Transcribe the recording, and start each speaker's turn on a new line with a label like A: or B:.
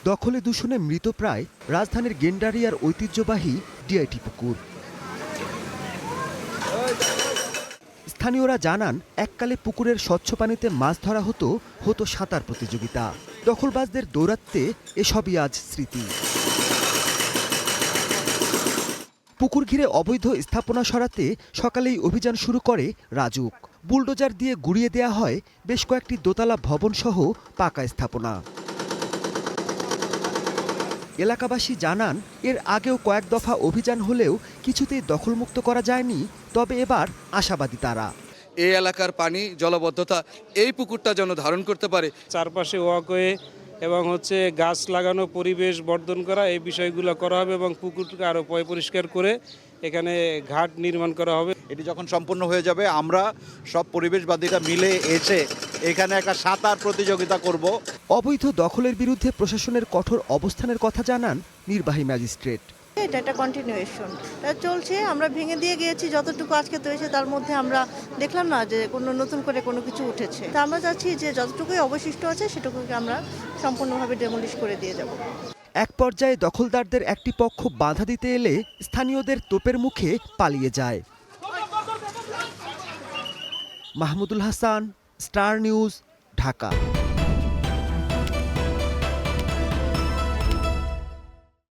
A: দখলে দূষণে মৃতপ্রায় রাজধানীর গেন্ডারিয়ার ঐতিহ্যবাহী ডিআইটি পুকুর। স্থানীয়রা জানান, এককালে পুকুরের স্বচ্ছ পানিতে মাছ ধরা হতো সাঁতার প্রতিযোগিতা। দখলবাজদের দৌরাত্ম্যে এসবই আজ স্মৃতি। পুকুর ঘিরে অবৈধ স্থাপনা সরাতে সকালেই অভিযান শুরু করে রাজুক। বুলডোজার দিয়ে গুড়িয়ে দেয়া হয় বেশ কয়েকটি দোতলা ভবন সহ পাকা স্থাপনা। এলাকাবাসী জানান, এর আগেও কয়েক দফা অভিযান হলেও কিছুতেই দখলমুক্ত করা যায়নি। তবে এবার আশাবাদী তারা।
B: এই এলাকার পানি জলাবদ্ধতা এই পুকুরটা যেন ধারণ করতে পারে।
C: চারপাশে ওয়াকওয়ে এবং গাছ লাগানো, পরিবেশ বর্ধন করা, এই বিষয়গুলো করা হবে এবং পুকুরকে আরও পরিষ্কার করে এখানে ঘাট নির্মাণ করা হবে।
D: এটি যখন সম্পূর্ণ হয়ে যাবে আমরা সব পরিবেশবাদীরা মিলে এসে এখানে একটা সাঁতার প্রতিযোগিতা করব।
A: অবৈধ দখলের বিরুদ্ধে প্রশাসনের কঠোর অবস্থানের কথা জানান নির্বাহী ম্যাজিস্ট্রেট।
E: এটা একটা কন্টিনিউয়েশন চলছে। আমরা ভেঙে দিয়ে গিয়েছি যতটুকু আজকে তৈরি, তার মধ্যে আমরা দেখলাম না যে কোনো নতুন করে কোনো কিছু উঠেছে। তা আমরা চাচ্ছি যে যতটুকুই অবশিষ্ট আছে সেটুকুকে আমরা সম্পূর্ণভাবে ডেমোলিশ করে দিয়ে যাব।
A: এক পর্যায়ে দখলদারদের একটি পক্ষ বাধা দিতে এলে স্থানীয়দের তোপের মুখে পালিয়ে যায়। Mahmudul Hasan, star news, Dhaka.